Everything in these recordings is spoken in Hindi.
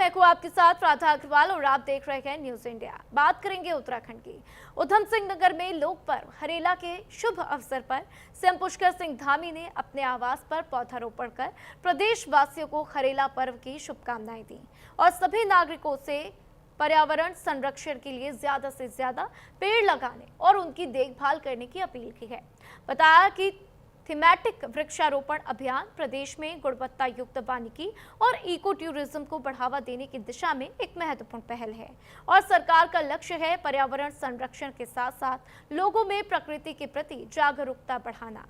मैं हूं आपके साथ राधा अग्रवाल और आप देख रहे हैं न्यूज इंडिया। बात करेंगे उत्तराखंड की। उधम सिंह नगर में लोक पर्व हरेला के शुभ अवसर पर सीएम पुष्कर सिंह धामी ने अपने आवास पर पौधारोपण कर प्रदेशवासियों को हरेला पर्व की शुभकामनाएं दी और सभी नागरिकों से पर्यावरण संरक्षण के लिए ज्यादा से ज्यादा पेड़ लगाने और उनकी देखभाल करने की अपील की है। बताया कि थीमेटिक वृक्षारोपण अभियान प्रदेश में गुणवत्ता युक्त वानिकी और इको टूरिज्म को बढ़ावा देने की दिशा में एक महत्वपूर्ण पहल है और सरकार का लक्ष्य है पर्यावरण संरक्षण के साथ साथ लोगों में प्रकृति के प्रति जागरूकता बढ़ाना।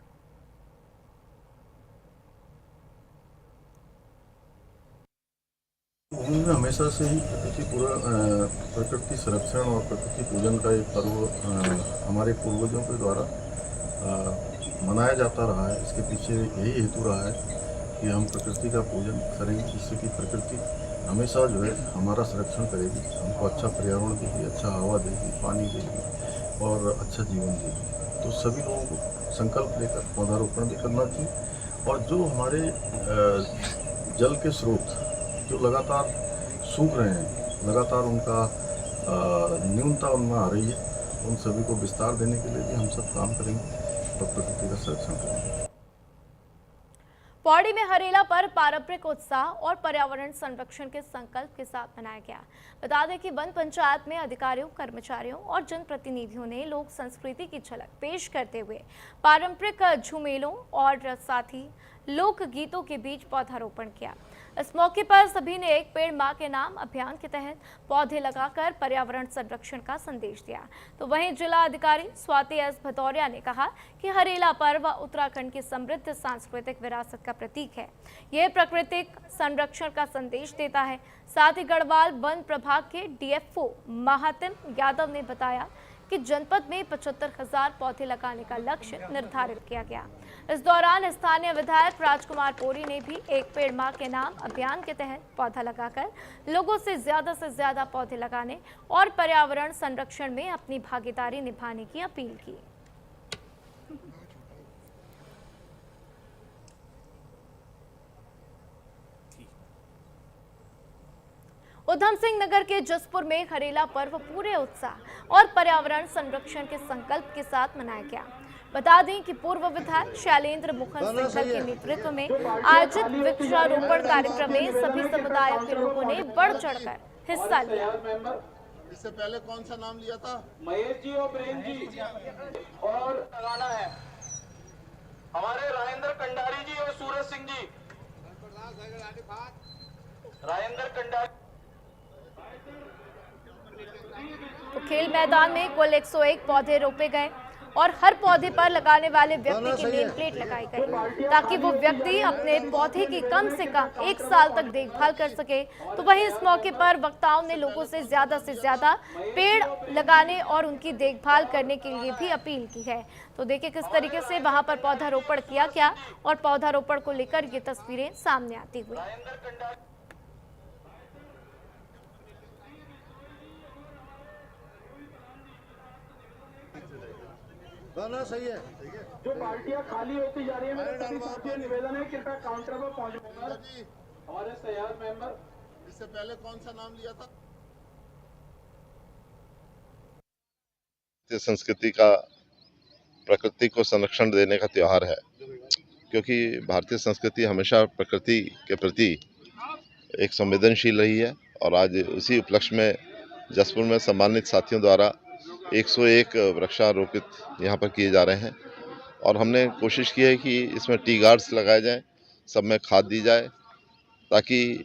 उन्होंने हमेशा से ही प्रकृति संरक्षण और प्रकृति पूजन का एक पर्व हमारे पूर्वजों के द्वारा मनाया जाता रहा है। इसके पीछे यही हेतु रहा है कि हम प्रकृति का पूजन करें, जिससे कि प्रकृति हमेशा जो है हमारा संरक्षण करेगी, हमको अच्छा पर्यावरण देगी, अच्छा हवा देगी, पानी देगी और अच्छा जीवन देगी। तो सभी लोगों को संकल्प लेकर पौधारोपण भी करना चाहिए और जो हमारे जल के स्रोत जो लगातार सूख रहे हैं, लगातार उनका न्यूनता उनमें आ रही है, उन सभी को विस्तार देने के लिए भी हम सब काम करेंगे और प्रकृति का संरक्षण करेंगे। पौड़ी में हरेला पर्व पारंपरिक उत्साह और पर्यावरण संरक्षण के संकल्प के साथ मनाया गया। बता दें कि वन पंचायत में अधिकारियों, कर्मचारियों और जनप्रतिनिधियों ने लोक संस्कृति की झलक पेश करते हुए पारंपरिक झूमेलों और साथ ही लोक गीतों के बीच पौधारोपण किया। इस मौके पर सभी ने एक पेड़ मां के नाम अभियान के तहत पौधे लगाकर पर्यावरण संरक्षण का संदेश दिया। तो वहीं जिला अधिकारी स्वाति एस भदौरिया ने कहा कि हरेला पर्व उत्तराखंड की समृद्ध सांस्कृतिक विरासत का प्रतीक है। यह प्राकृतिक संरक्षण का संदेश देता है। साथ ही गढ़वाल वन प्रभाग के डीएफओ महातिम यादव ने बताया कि जनपद में 75,000 पौधे लगाने का लक्ष्य निर्धारित किया गया। इस दौरान स्थानीय विधायक राजकुमार पोरी ने भी एक पेड़ मां के नाम अभियान के तहत पौधा लगाकर लोगों से ज्यादा पौधे लगाने और पर्यावरण संरक्षण में अपनी भागीदारी निभाने की अपील की। उधम सिंह नगर के जसपुर में हरेला पर्व पूरे उत्साह और पर्यावरण संरक्षण के संकल्प के साथ मनाया गया। बता दें कि पूर्व विधायक शैलेंद्र मुखन सिंघल के नेतृत्व में आयोजित वृक्षारोपण कार्यक्रम में सभी समुदायों के लोगों ने बढ़ चढ़कर हिस्सा लिया। इससे पहले कौन सा नाम लिया था? महेश जी और प्रेम जी। और लगाना है हमारे राजेंद्र कंडारी जी और सूरज सिंह जी। राजेंद्र कंडारी। तो खेल मैदान में कुल 101 पौधे रोपे गए और हर पौधे पर लगाने वाले व्यक्ति की नेम प्लेट लगाई गई ताकि वो व्यक्ति अपने पौधे की कम से कम 1 साल तक देखभाल कर सके। तो वहीं इस मौके पर वक्ताओं ने लोगों से ज्यादा पेड़ लगाने और उनकी देखभाल करने के लिए भी अपील की है। तो देखिए किस तरीके से वहां पर पौधारोपण किया गया और पौधारोपण को लेकर ये तस्वीरें सामने आती हुई। ना सही है। जो बाल्टियां खाली होती जा रही है, मेरे सभी साथियों निवेदन है कृपया काउंटर पर पहुंचना। हमारे सयार मेंबर। इससे पहले कौन सा नाम लिया था? संस्कृति का प्रकृति को संरक्षण देने का त्योहार है, क्योंकि भारतीय संस्कृति हमेशा प्रकृति के प्रति एक संवेदनशील रही है और आज उसी उपलक्ष्य में जसपुर में सम्मानित साथियों द्वारा 101 वृक्षारोपित यहाँ पर किए जा रहे हैं और हमने कोशिश की है कि इसमें टी गार्ड्स लगाए जाएं, सब में खाद दी जाए, ताकि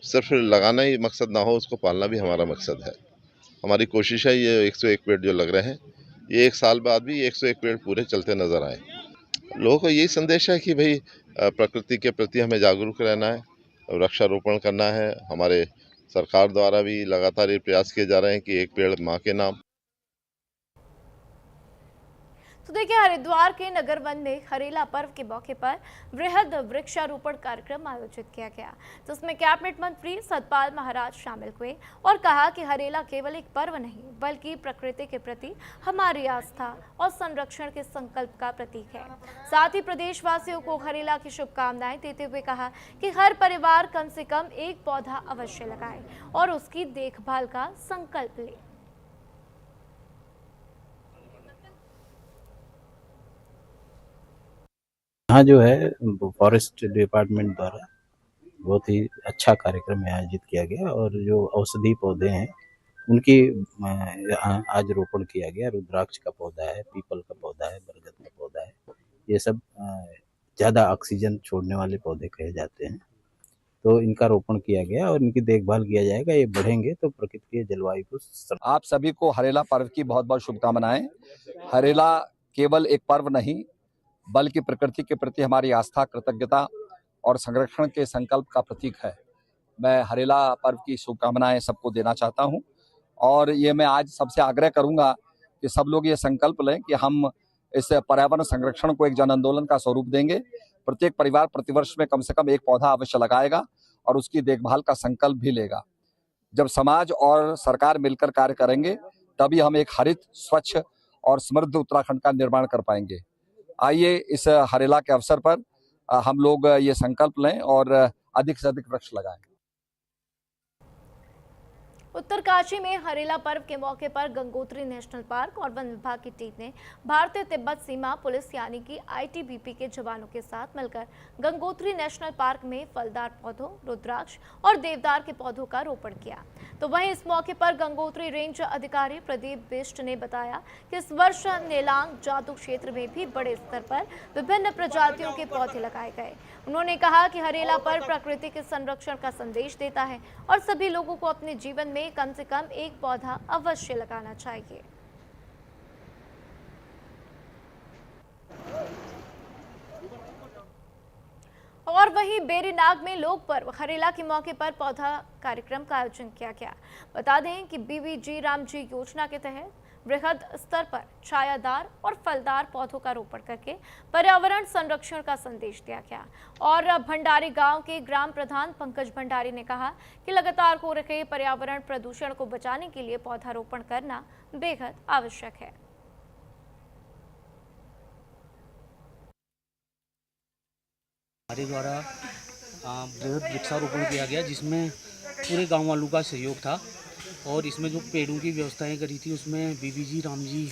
सिर्फ लगाना ही मकसद ना हो, उसको पालना भी हमारा मकसद है। हमारी कोशिश है ये 101 पेड़ जो लग रहे हैं, ये 1 साल बाद भी 101 पेड़ पूरे चलते नज़र आए। लोगों को यही संदेश है कि भाई प्रकृति के प्रति हमें जागरूक रहना है, वृक्षारोपण करना है। हमारे सरकार द्वारा भी लगातार ये प्रयास किए जा रहे हैं कि एक पेड़ माँ के नाम। तो देखिए, हरिद्वार के नगर वन में हरेला पर्व के मौके पर वृहद वृक्षारोपण कार्यक्रम आयोजित किया गया, जिसमें कैबिनेट मंत्री सतपाल महाराज शामिल हुए और कहा कि हरेला केवल एक पर्व नहीं बल्कि प्रकृति के प्रति हमारी आस्था और संरक्षण के संकल्प का प्रतीक है। साथ ही प्रदेशवासियों को हरेला की शुभकामनाएं देते हुए कहा कि हर परिवार कम से कम एक पौधा अवश्य लगाए और उसकी देखभाल का संकल्प ले। यहाँ जो है फॉरेस्ट डिपार्टमेंट द्वारा बहुत ही अच्छा कार्यक्रम आयोजित किया गया और जो औषधि पौधे हैं उनकी आज रोपण किया गया। रुद्राक्ष का पौधा है, पीपल का पौधा है, बरगद का पौधा है। ये सब ज़्यादा ऑक्सीजन छोड़ने वाले पौधे कहे जाते हैं, तो इनका रोपण किया गया और इनकी देखभाल किया जाएगा। ये बढ़ेंगे तो प्रकृति के जलवायु को। आप सभी को हरेला पर्व की बहुत बहुत शुभकामनाएं। हरेला केवल एक पर्व नहीं बल्कि प्रकृति के प्रति हमारी आस्था, कृतज्ञता और संरक्षण के संकल्प का प्रतीक है। मैं हरेला पर्व की शुभकामनाएं सबको देना चाहता हूं और ये मैं आज सबसे आग्रह करूंगा कि सब लोग ये संकल्प लें कि हम इस पर्यावरण संरक्षण को एक जन आंदोलन का स्वरूप देंगे। प्रत्येक परिवार प्रतिवर्ष में कम से कम एक पौधा अवश्य लगाएगा और उसकी देखभाल का संकल्प भी लेगा। जब समाज और सरकार मिलकर कार्य करेंगे तभी हम एक हरित, स्वच्छ और समृद्ध उत्तराखंड का निर्माण कर पाएंगे। आइए इस हरेला के अवसर पर हम लोग ये संकल्प लें और अधिक से अधिक वृक्ष लगाएं। उत्तरकाशी में हरेला पर्व के मौके पर गंगोत्री नेशनल पार्क और वन विभाग की टीम ने भारतीय तिब्बत सीमा पुलिस यानी कि आईटीबीपी के जवानों के साथ मिलकर गंगोत्री नेशनल पार्क में फलदार पौधों, रुद्राक्ष और देवदार के पौधों का रोपण किया। तो वहीं इस मौके पर गंगोत्री रेंज अधिकारी प्रदीप बिष्ट ने बताया कि इस वर्ष नेलांग जादू क्षेत्र में भी बड़े स्तर पर विभिन्न प्रजातियों के पौधे लगाए गए। उन्होंने कहा कि हरेला पर्व प्रकृति के संरक्षण का संदेश देता है और सभी लोगों को अपने जीवन में कम से कम एक पौधा अवश्य लगाना चाहिए। और वहीं बेरीनाग में लोक पर्व हरेला के मौके पर पौधा कार्यक्रम का आयोजन किया गया। बता दें कि बीवीजी रामजी योजना के तहत बृहद स्तर पर छायादार और फलदार पौधों का रोपण करके पर्यावरण संरक्षण का संदेश दिया गया। और भंडारी गांव के ग्राम प्रधान पंकज भंडारी ने कहा कि लगातार हो रहे पर्यावरण प्रदूषण को बचाने के लिए पौधारोपण करना बेहद आवश्यक है। हमारे द्वारा बृहद वृक्षारोपण किया गया जिसमें पूरे गांव वालों का सहयोग था और इसमें जो पेड़ों की व्यवस्थाएं करी थी उसमें बीबीजी रामजी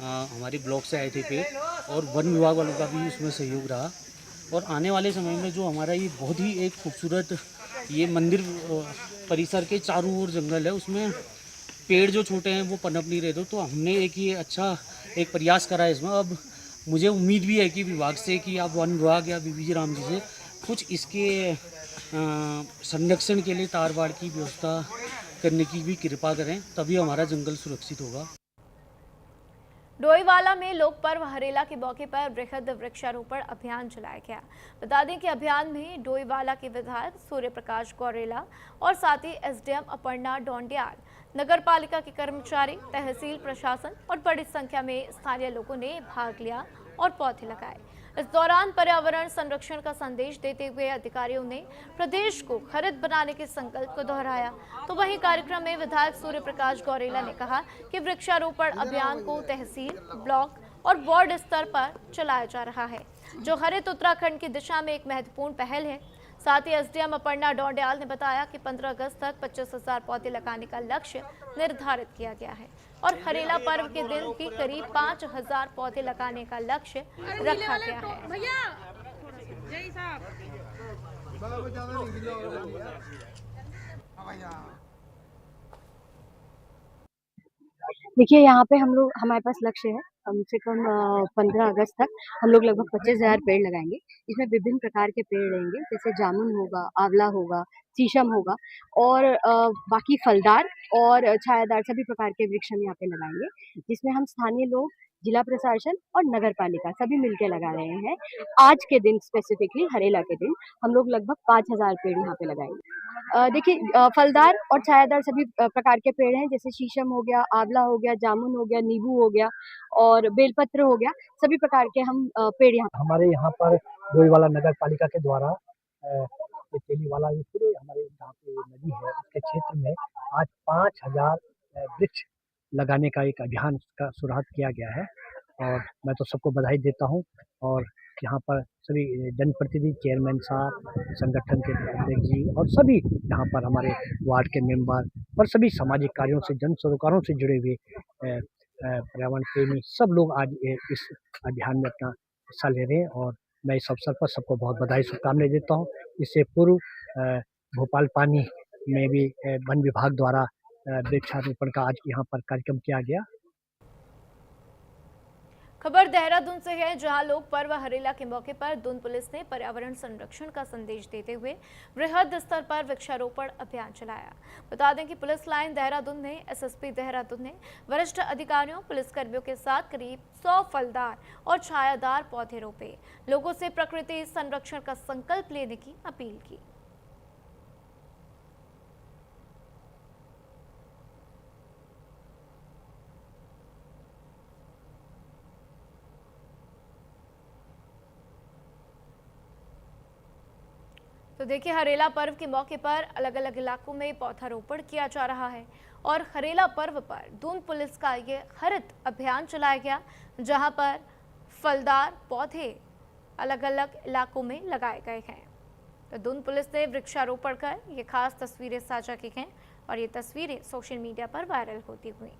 हमारे ब्लॉक से आए थे पेड़ और वन विभाग वालों का भी उसमें सहयोग रहा। और आने वाले समय में जो हमारा ये बहुत ही एक खूबसूरत ये मंदिर परिसर के चारों ओर जंगल है, उसमें पेड़ जो छोटे हैं वो पनप नहीं रहे थे, तो हमने एक ये अच्छा एक प्रयास करा है इसमें। अब मुझे उम्मीद भी है कि विभाग से कि आप वन विभाग या बीबीजी रामजी से कुछ इसके संरक्षण के लिए तार बाड़ की व्यवस्था करने की भी कृपा करें, तभी हमारा जंगल सुरक्षित होगा। डोईवाला में लोक पर्व हरेला के मौके पर बृहद वृक्षारोपण अभियान चलाया गया। बता दें कि अभियान में डोईवाला के विधायक सूर्य प्रकाश गौरेला और साथ ही एसडीएम अपर्णा डोंडियाल, नगर पालिका के कर्मचारी, तहसील प्रशासन और बड़ी संख्या में स्थानीय लोगों ने भाग लिया और पौधे लगाए। इस दौरान पर्यावरण संरक्षण का संदेश देते हुए अधिकारियों ने प्रदेश को हरित बनाने के संकल्प को दोहराया। तो वहीं कार्यक्रम में विधायक सूर्य प्रकाश गौरेला ने कहा कि वृक्षारोपण अभियान को तहसील, ब्लॉक और वार्ड स्तर पर चलाया जा रहा है, जो हरित उत्तराखंड की दिशा में एक महत्वपूर्ण पहल है। साथ ही एसडीएम अपर्णा डोंडियाल ने बताया कि 15 अगस्त तक 25,000 पौधे लगाने का लक्ष्य निर्धारित किया गया है और हरेला पर्व के दिन भी करीब 5,000 पौधे लगाने का लक्ष्य रखा गया है। देखिए, यहाँ पे हमारे पास लक्ष्य है कम से कम 15 अगस्त तक हम लोग लगभग 25,000 पेड़ लगाएंगे। इसमें विभिन्न प्रकार के पेड़ रहेंगे, जैसे जामुन होगा, आंवला होगा, शीशम होगा और बाकी फलदार और छायादार सभी प्रकार के वृक्ष हम यहाँ पे लगाएंगे, जिसमें हम स्थानीय लोग, जिला प्रशासन और नगर पालिका सभी मिलकर लगा रहे हैं। आज के दिन स्पेसिफिकली हरेला के दिन हम लोग लगभग 5000 पेड़ यहाँ पे लगाएंगे। देखिए फलदार और छायादार सभी प्रकार के पेड़ हैं, जैसे शीशम हो गया, आंवला हो गया, जामुन हो गया, नींबू हो गया और बेलपत्र हो गया, सभी प्रकार के हम पेड़ यहाँ हमारे यहाँ पर डोईवाला नगर पालिका के द्वारा ये तेलीवाला ये पूरे हमारे जहाँ पे नदी है उसके क्षेत्र में आज 5000 वृक्ष लगाने का एक अभियान का शुरुआत किया गया है और मैं तो सबको बधाई देता हूँ। और यहाँ पर सभी जनप्रतिनिधि, चेयरमैन साहब, संगठन के अध्यक्ष जी और सभी यहाँ पर हमारे वार्ड के मेंबर और सभी सामाजिक कार्यों से, जन सरोकारों से जुड़े हुए पर्यावरण प्रेमी सब लोग आज इस अभियान में अपना हिस्सा ले रहे हैं और मैं इस अवसर पर सबको बहुत बधाई, शुभकामनाएं देता हूँ। इससे पूर्व भोपाल पानी में भी वन विभाग द्वारा वृक्षारोपण का आज यहाँ पर कार्यक्रम किया गया। खबर देहरादून से है, जहां लोक पर्व हरेला के मौके पर दून पुलिस ने पर्यावरण संरक्षण का संदेश देते हुए बृहद स्तर पर वृक्षारोपण अभियान चलाया। बता दें कि पुलिस लाइन देहरादून में एसएसपी देहरादून ने वरिष्ठ अधिकारियों, पुलिसकर्मियों के साथ करीब 100 फलदार और छायादार पौधे रोपे। लोगों से प्रकृति संरक्षण का संकल्प लेने की अपील की। तो देखिए, हरेला पर्व के मौके पर अलग अलग इलाकों में पौधारोपण किया जा रहा है और हरेला पर्व पर दून पुलिस का ये हरित अभियान चलाया गया, जहां पर फलदार पौधे अलग अलग इलाकों में लगाए गए हैं। तो दून पुलिस ने वृक्षारोपण कर ये खास तस्वीरें साझा की हैं और ये तस्वीरें सोशल मीडिया पर वायरल होती हुई।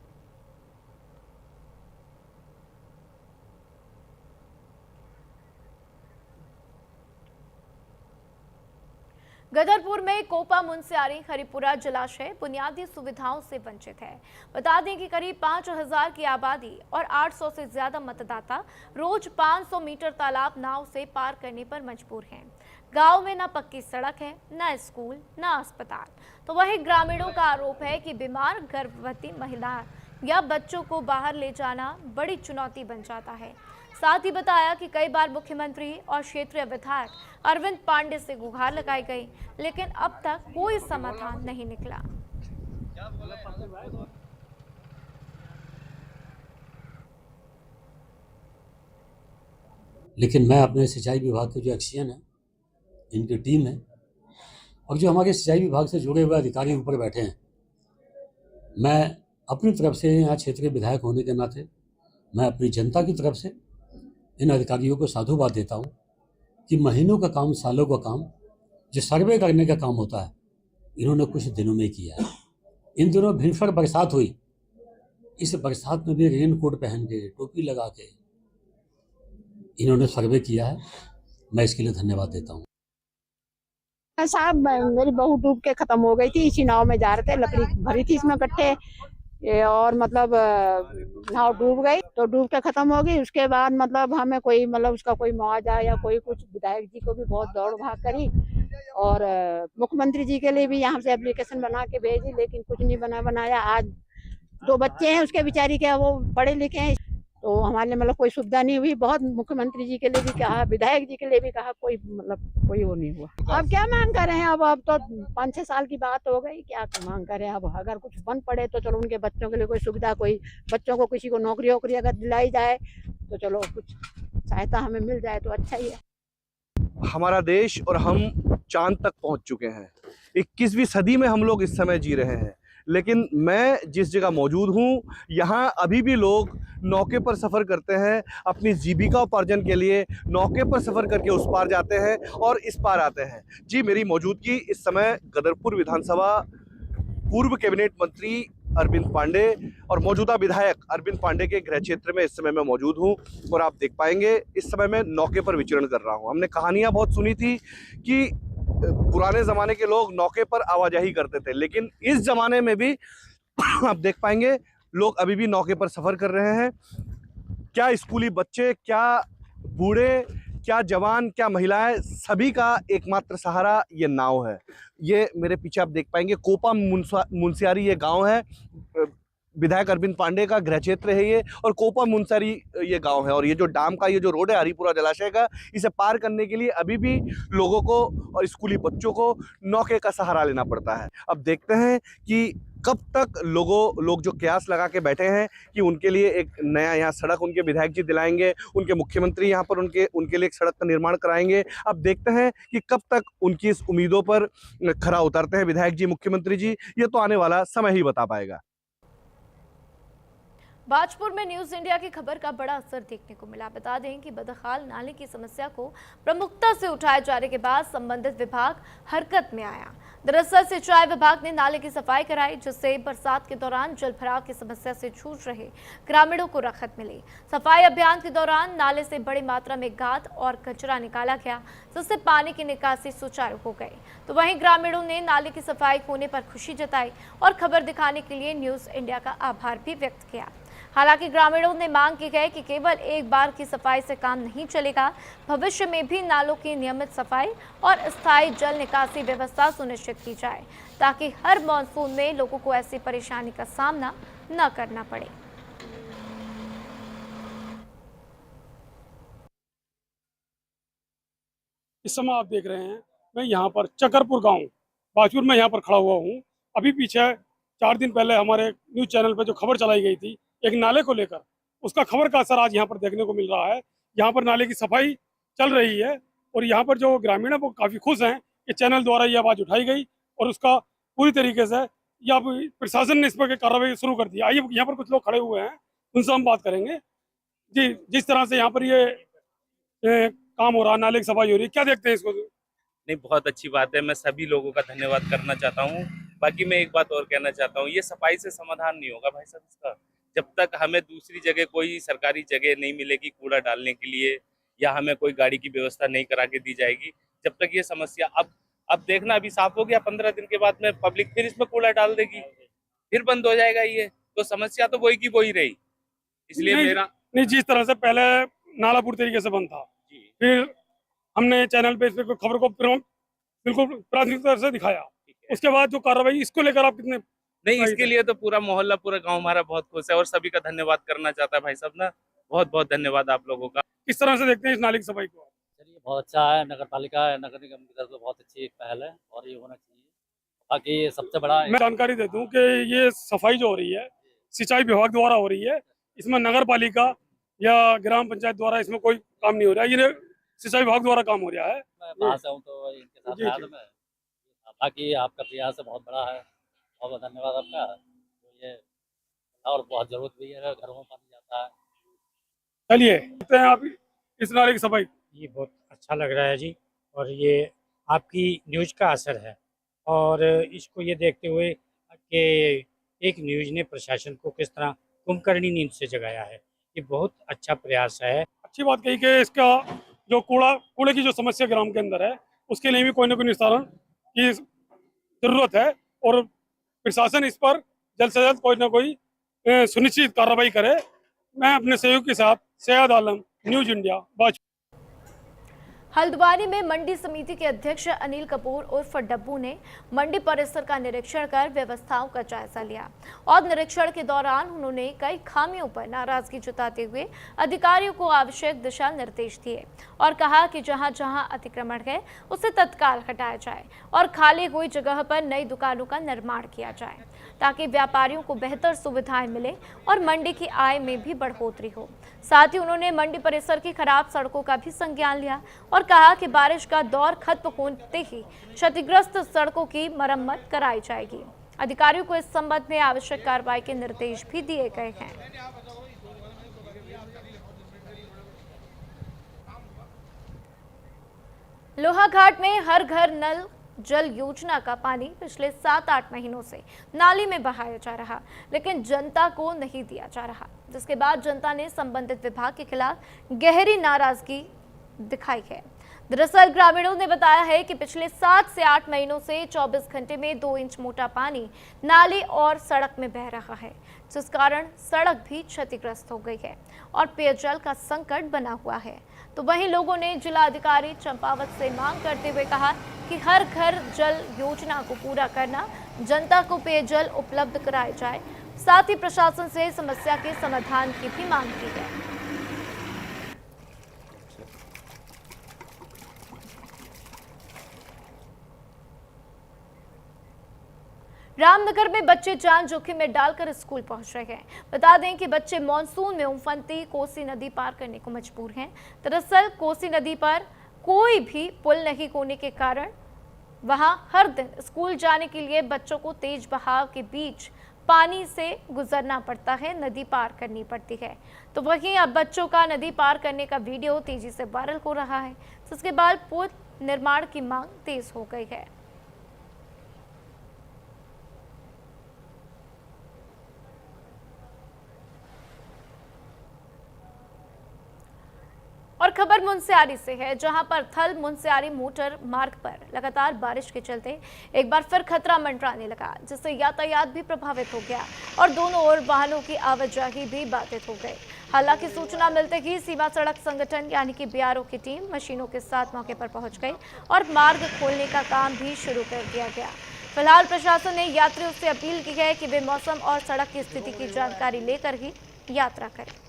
गदरपुर में कोपा मुंसियारी हरिपुरा जलाशय बुनियादी सुविधाओं से वंचित है। बता दें कि करीब 5000 की आबादी और 800 से ज्यादा मतदाता रोज 500 मीटर तालाब नाव से पार करने पर मजबूर हैं। गांव में न पक्की सड़क है, न स्कूल, न अस्पताल। तो वही ग्रामीणों का आरोप है कि बीमार गर्भवती महिला या बच्चों को बाहर ले जाना बड़ी चुनौती बन जाता है। साथ ही बताया कि कई बार मुख्यमंत्री और क्षेत्रीय विधायक अरविंद पांडे से गुहार लगाई गई, लेकिन अब तक कोई समाधान नहीं निकला। लेकिन मैं अपने सिंचाई विभाग के जो एक्सीएन है, इनकी टीम है और जो हमारे सिंचाई विभाग से जुड़े हुए अधिकारी ऊपर बैठे हैं, मैं अपनी तरफ से यहाँ क्षेत्रीय विधायक होने के नाते मैं अपनी जनता की तरफ से इन अधिकारियों को साधुवाद देता हूँ कि महीनों का काम, सालों का काम, जो सर्वे करने का काम होता है, इन्होंने कुछ दिनों में किया है। इन दिनों भीषण बरसात हुई, इस बरसात में भी रेन कोट पहन के, टोपी लगा के इन्होंने सर्वे किया है। मैं इसके लिए धन्यवाद देता हूँ। साहब, मेरी बहू डूब के खत्म हो गई थी, इसी नाव में जा रहे थे, लकड़ी भरी थी इसमें गट्ठे और मतलब नाव डूब गई तो डूब के खत्म हो गई। उसके बाद मतलब हमें कोई मतलब उसका कोई मुआवजा या कोई कुछ, विधायक जी को भी बहुत दौड़ भाग करी और मुख्यमंत्री जी के लिए भी यहाँ से एप्लीकेशन बना के भेजी, लेकिन कुछ नहीं बनाया। आज 2 बच्चे हैं उसके बेचारी के, वो पढ़े लिखे हैं, तो हमारे लिए मतलब कोई सुविधा नहीं हुई। बहुत मुख्यमंत्री जी के लिए भी कहा, विधायक जी के लिए भी कहा, कोई मतलब कोई वो नहीं हुआ। अब क्या मांग कर रहे हैं? अब तो 5-6 साल की बात हो गई, क्या मांग कर रहे हैं? अब अगर कुछ बन पड़े तो चलो उनके बच्चों के लिए कोई सुविधा, कोई बच्चों को किसी को नौकरी वोकरी अगर दिलाई जाए तो चलो कुछ सहायता हमें मिल जाए तो अच्छा ही है। हमारा देश और हम चांद तक पहुंच चुके हैं। 21वीं सदी में हम लोग इस समय जी रहे हैं, लेकिन मैं जिस जगह मौजूद हूँ यहाँ अभी भी लोग नौके पर सफ़र करते हैं, अपनी जीविकापार्जन के लिए नौके पर सफ़र करके उस पार जाते हैं और इस पार आते हैं। जी, मेरी मौजूदगी इस समय गदरपुर विधानसभा पूर्व कैबिनेट मंत्री अरविंद पांडे और मौजूदा विधायक अरविंद पांडे के गृह क्षेत्र में इस समय मैं मौजूद हूं और आप देख पाएंगे इस समय मैं नौके पर विचरण कर रहा हूं। हमने कहानियां बहुत सुनी थी कि पुराने ज़माने के लोग नौके पर आवाजाही करते थे, लेकिन इस ज़माने में भी आप देख पाएंगे लोग अभी भी नौके पर सफ़र कर रहे हैं। क्या स्कूली बच्चे, क्या बूढ़े, क्या जवान, क्या महिलाएं, सभी का एकमात्र सहारा ये नाव है। ये मेरे पीछे आप देख पाएंगे कोपा मुनस्यारी ये गांव है, विधायक अरविंद पांडे का गृह क्षेत्र है ये, और कोपा मुनस्यारी ये गांव है। और ये जो डैम का ये जो रोड है हरिपुरा जलाशय का, इसे पार करने के लिए अभी भी लोगों को और स्कूली बच्चों को नौके का सहारा लेना पड़ता है। अब देखते हैं कि कब तक लोग जो कयास लगा के बैठे हैं कि उनके लिए एक नया यहाँ सड़क उनके विधायक जी दिलाएंगे, उनके मुख्यमंत्री यहाँ पर उनके लिए एक सड़क का निर्माण कराएंगे। अब देखते हैं कि कब तक उनकी इस उम्मीदों पर खरा उतरते हैं विधायक जी, मुख्यमंत्री जी, ये तो आने वाला समय ही बता पाएगा। बाजपुर में न्यूज इंडिया की खबर का बड़ा असर देखने को मिला। बता दें कि बदखाल नाले की समस्या को प्रमुखता से उठाए जाने के बाद संबंधित विभाग हरकत में आया। दरअसल सिंचाई विभाग ने नाले की सफाई कराई, जिससे बरसात के दौरान जल भराव की समस्या से जूझ रहे ग्रामीणों को राहत मिली। सफाई अभियान के दौरान नाले से बड़ी मात्रा में गाद और कचरा निकाला गया, जिससे पानी की निकासी सुचारू हो गई। तो वहीं ग्रामीणों ने नाले की सफाई होने पर खुशी जताई और खबर दिखाने के लिए न्यूज इंडिया का आभार भी व्यक्त किया। हालांकि ग्रामीणों ने मांग की है कि केवल एक बार की सफाई से काम नहीं चलेगा, भविष्य में भी नालों की नियमित सफाई और स्थायी जल निकासी व्यवस्था सुनिश्चित की जाए, ताकि हर मॉनसून में लोगों को ऐसी परेशानी का सामना न करना पड़े। इस समय आप देख रहे हैं, मैं यहाँ पर चकरपुर गांव बाजपुर में यहाँ पर खड़ा हुआ हूँ। अभी पीछे 4 दिन पहले हमारे न्यूज चैनल पर जो खबर चलाई गई थी एक नाले को लेकर, उसका खबर का असर आज यहाँ पर देखने को मिल रहा है। यहाँ पर नाले की सफाई चल रही है और यहाँ पर जो ग्रामीण है वो काफ़ी खुश हैं कि चैनल द्वारा ये आवाज़ उठाई गई और उसका पूरी तरीके से या प्रशासन ने इस पर कार्रवाई शुरू कर दी। आइए यहाँ पर कुछ लोग खड़े हुए हैं, उनसे हम बात करेंगे। जी, जिस तरह से यहाँ पर ये काम हो रहा है, नाले की सफाई हो रही है, क्या देखते हैं इसको? नहीं, बहुत अच्छी बात है। मैं सभी लोगों का धन्यवाद करना चाहता हूँ। बाकी मैं एक बात और कहना चाहता हूँ, ये सफाई से समाधान नहीं होगा भाई साहब इसका। जब तक हमें दूसरी जगह कोई सरकारी जगह नहीं मिलेगी कूड़ा डालने के लिए, या हमें कोई गाड़ी की व्यवस्था नहीं करा के दी जाएगी, जब तक ये समस्या अब देखना अभी साफ हो गया, 15 दिन के बाद में पब्लिक फिर इसमें कूड़ा डाल देगी, फिर बंद हो जाएगा ये, तो समस्या तो वही की वही रही। इसलिए नहीं, जिस तरह से पहले नाला पूरी तरीके से बंद था, फिर हमने चैनल पे इस खबर को बिल्कुल प्राथमिकता से दिखाया, उसके बाद जो कार्रवाई, इसको लेकर आप कितने? नहीं, इसके लिए तो पूरा मोहल्ला, पूरा गांव हमारा बहुत खुश है और सभी का धन्यवाद करना चाहता है भाई साहब ना। बहुत बहुत धन्यवाद आप लोगों का। किस तरह से देखते हैं इस नाले की सफाई को? चलिए, बहुत अच्छा है। नगर पालिका, नगर निगम की तरफ से बहुत अच्छी एक पहल है और ये होना चाहिए। बाकी सबसे बड़ा मैं जानकारी दे दूं कि ये सफाई जो हो रही है सिंचाई विभाग द्वारा हो रही है, इसमें नगर पालिका या ग्राम पंचायत द्वारा इसमें कोई काम नहीं हो रहा है, ये सिंचाई विभाग द्वारा काम हो रहा है। मैं बाहर से हूँ तो इनके साथ बाद में, बाकी आपका प्रयास बहुत बड़ा है, बहुत धन्यवाद आपका। तो ये और बहुत जरूरत भी है, घरों में पानी जाता है। चलिए, देखते हैं आप इस नाले की सफाई। ये बहुत अच्छा लग रहा है जी, और ये आपकी न्यूज़ का असर है। और इसको ये देखते हुए कि एक न्यूज़ ने प्रशासन को किस तरह कुंभकर्णी नींद से जगाया है, ये बहुत अच्छा प्रयास है। अच्छी बात कही कि इसका जो कूड़े की जो समस्या ग्राम के अंदर है, उसके लिए भी कोई ना कोई निस्तारण की जरूरत है और प्रशासन इस पर जल्द से जल्द कोई ना कोई सुनिश्चित कार्रवाई करे। मैं अपने सहयोग के साथ सैयद आलम, न्यूज इंडिया, बाजपुर। हल्द्वानी में मंडी समिति के अध्यक्ष अनिल कपूर उर्फ डब्बू ने मंडी परिसर का निरीक्षण कर व्यवस्थाओं का जायजा लिया और निरीक्षण के दौरान उन्होंने कई खामियों पर नाराजगी जताते हुए अधिकारियों को आवश्यक दिशा निर्देश दिए और कहा कि जहां जहां अतिक्रमण है उसे तत्काल हटाया जाए और खाली हुई जगह पर नई दुकानों का निर्माण किया जाए, ताकि व्यापारियों को बेहतर सुविधाएं मिले और मंडी की आय में भी बढ़ोतरी हो। साथ ही उन्होंने मंडी परिसर की खराब सड़कों का भी संज्ञान लिया और कहा कि बारिश का दौर खत्म होते ही क्षतिग्रस्त सड़कों की मरम्मत कराई जाएगी। अधिकारियों को इस संबंध में आवश्यक कार्रवाई के निर्देश भी दिए गए हैं। लोहाघाट में हर घर नल जल योजना का पानी पिछले 7-8 महीनों से नाली में बहाया जा रहा, लेकिन जनता को नहीं दिया जा रहा, जिसके बाद जनता ने संबंधित विभाग के खिलाफ गहरी नाराजगी दिखाई है। दरअसल ग्रामीणों ने बताया है कि पिछले 7 से 8 महीनों से 24 घंटे में 2 इंच मोटा पानी नाली और सड़क में बह रहा है, जिस कारण सड़क भी क्षतिग्रस्त हो गई है और पेयजल का संकट बना हुआ है। तो वहीं लोगों ने जिलाधिकारी चंपावत से मांग करते हुए कहा कि हर घर जल योजना को पूरा करना, जनता को पेयजल उपलब्ध कराया जाए। साथ ही प्रशासन से समस्या के समाधान की भी मांग की है। रामनगर में बच्चे जान जोखिम में डालकर स्कूल पहुंच रहे हैं। बता दें कि बच्चे मानसून में उफनती कोसी नदी पार करने को मजबूर हैं। दरअसल कोसी नदी पर कोई भी पुल नहीं होने के कारण वहां हर दिन स्कूल जाने के लिए बच्चों को तेज बहाव के बीच पानी से गुजरना पड़ता है, नदी पार करनी पड़ती है। तो वहीं अब बच्चों का नदी पार करने का वीडियो तेजी से वायरल हो रहा है, जिसके बाद पुल निर्माण की मांग तेज हो गई है। और खबर मुनस्यारी से है, जहां पर थल मुनस्यारी मोटर मार्ग पर लगातार बारिश के चलते एक बार फिर खतरा मंडराने लगा, जिससे यातायात भी प्रभावित हो गया और दोनों ओर वाहनों की आवाजाही भी बाधित हो गई। हालांकि सूचना मिलते ही सीमा सड़क संगठन यानी कि बीआरओ की टीम मशीनों के साथ मौके पर पहुंच गई और मार्ग खोलने का काम भी शुरू कर दिया गया। फिलहाल प्रशासन ने यात्रियों से अपील की है कि वे मौसम और सड़क की स्थिति की जानकारी लेकर ही यात्रा करें।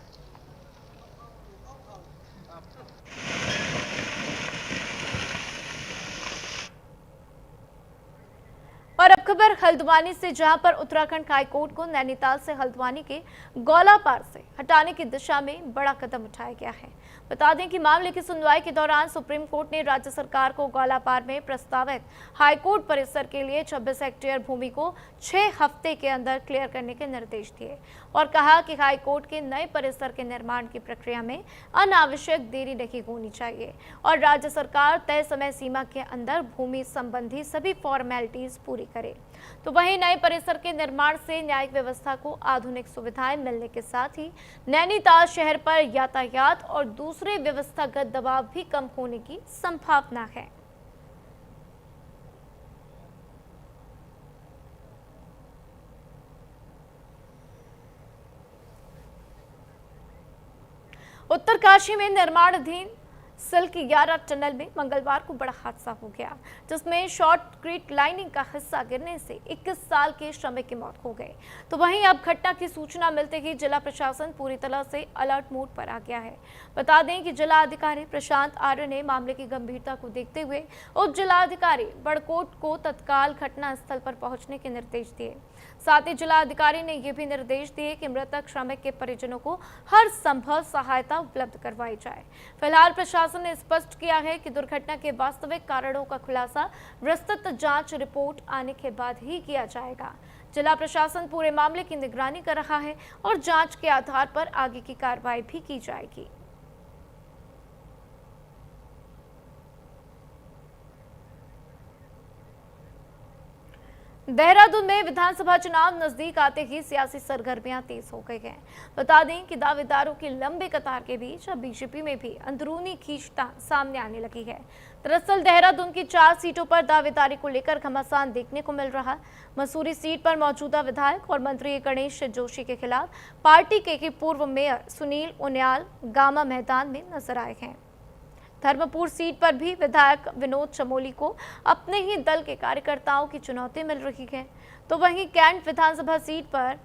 और अब खबर हल्द्वानी से, जहां पर उत्तराखंड हाईकोर्ट को नैनीताल से हल्द्वानी के गौलापार से हटाने की दिशा में बड़ा कदम उठाया गया है। बता दें कि मामले की सुनवाई के दौरान सुप्रीम कोर्ट ने राज्य सरकार को गौलापार में प्रस्तावित हाईकोर्ट परिसर के लिए 26 हेक्टेयर भूमि को 6 हफ्ते के अंदर क्लियर करने के निर्देश दिए और कहा कि हाईकोर्ट के नए परिसर के निर्माण की प्रक्रिया में अनावश्यक देरी नहीं होनी चाहिए और राज्य सरकार तय समय सीमा के अंदर भूमि संबंधी सभी फॉर्मेलिटीज पूरी करे। तो वहीं नए परिसर के निर्माण से न्यायिक व्यवस्था को आधुनिक सुविधाएं मिलने के साथ ही नैनीताल शहर पर यातायात और दूसरे व्यवस्थागत दबाव भी कम होने की संभावना है। उत्तरकाशी में निर्माणाधीन सिल्क 11 टनल में मंगलवार को बड़ा हादसा हो गया, जिसमें शॉर्टक्रीट लाइनिंग का हिस्सा गिरने से 21 साल के श्रमिक की मौत हो गई। तो वहीं अब घटना की सूचना मिलते ही जिला प्रशासन पूरी तरह से अलर्ट मोड पर आ गया है। बता दें कि जिला अधिकारी प्रशांत आर्य ने मामले की गंभीरता को देखते हुए उप जिलाधिकारी बड़कोट को तत्काल घटना स्थल पर पहुंचने के निर्देश दिए। साथ ही जिलाधिकारी ने यह भी निर्देश दिए कि मृतक श्रमिक के परिजनों को हर संभव सहायता उपलब्ध करवाई जाए। फिलहाल प्रशासन ने स्पष्ट किया है कि दुर्घटना के वास्तविक कारणों का खुलासा विस्तृत जांच रिपोर्ट आने के बाद ही किया जाएगा। जिला प्रशासन पूरे मामले की निगरानी कर रहा है और जांच के आधार पर आगे की कार्रवाई भी की जाएगी। देहरादून में विधानसभा चुनाव नजदीक आते ही सियासी सरगर्मियां तेज हो गई हैं। बता दें कि दावेदारों की लंबी कतार के बीच अब बीजेपी में भी अंदरूनी खींचतान सामने आने लगी है। दरअसल देहरादून की 4 सीटों पर दावेदारी को लेकर घमासान देखने को मिल रहा। मसूरी सीट पर मौजूदा विधायक और मंत्री गणेश जोशी के खिलाफ पार्टी के पूर्व मेयर सुनील उनियाल गामा मैदान में नजर आए हैं। धर्मपुर सीट पर भी विधायक विनोद चमोली को अपने ही दल के कार्यकर्ताओं की चुनौती मिल रही है। तो वहीं कैंट विधानसभा सीट पर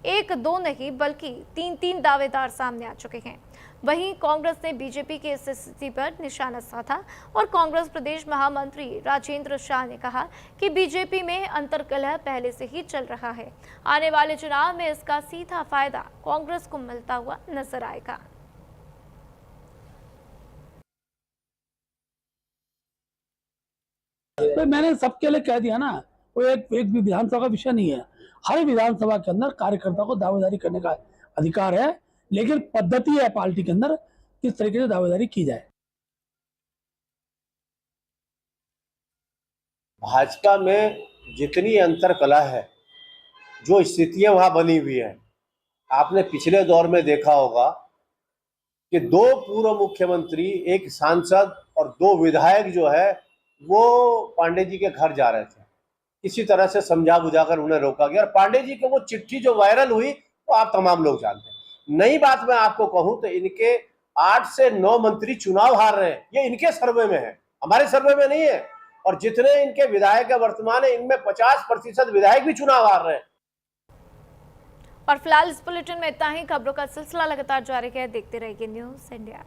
1-2 नहीं बल्कि 3-3 दावेदार सामने आ चुके हैं। वहीं कांग्रेस ने बीजेपी की इस स्थिति पर निशाना साधा और कांग्रेस प्रदेश महामंत्री राजेंद्र शाह ने कहा कि बीजेपी में अंतर्कलह पहले से ही चल रहा है। आने वाले चुनाव में इसका सीधा फायदा कांग्रेस को मिलता हुआ नजर आएगा। तो मैंने सबके लिए कह दिया ना, वो एक भी विधानसभा का विषय नहीं है। हर विधानसभा के अंदर कार्यकर्ता को दावेदारी करने का अधिकार है, लेकिन पद्धति है पार्टी के अंदर किस तरीके से दावेदारी की जाए। भाजपा में जितनी अंतरकलह है, जो स्थितियां वहां बनी हुई है, आपने पिछले दौर में देखा होगा कि 2 पूर्व मुख्यमंत्री, एक सांसद और 2 विधायक जो है वो पांडे जी के घर जा रहे थे। किसी तरह से समझा बुझाकर उन्हें रोका गया और पांडे जी की वो चिट्ठी जो वायरल हुई वो आप तमाम लोग जानते हैं। नई बात मैं आपको कहूं तो इनके 8 से 9 मंत्री चुनाव हार रहे हैं। ये इनके सर्वे में है, हमारे सर्वे में नहीं है। और जितने इनके विधायक है वर्तमान है, इनमें 50% विधायक भी चुनाव हार रहे हैं। और फिलहाल इस बुलेटिन में इतना ही। खबरों का सिलसिला लगातार जारी है, देखते रहिए न्यूज़ इंडिया।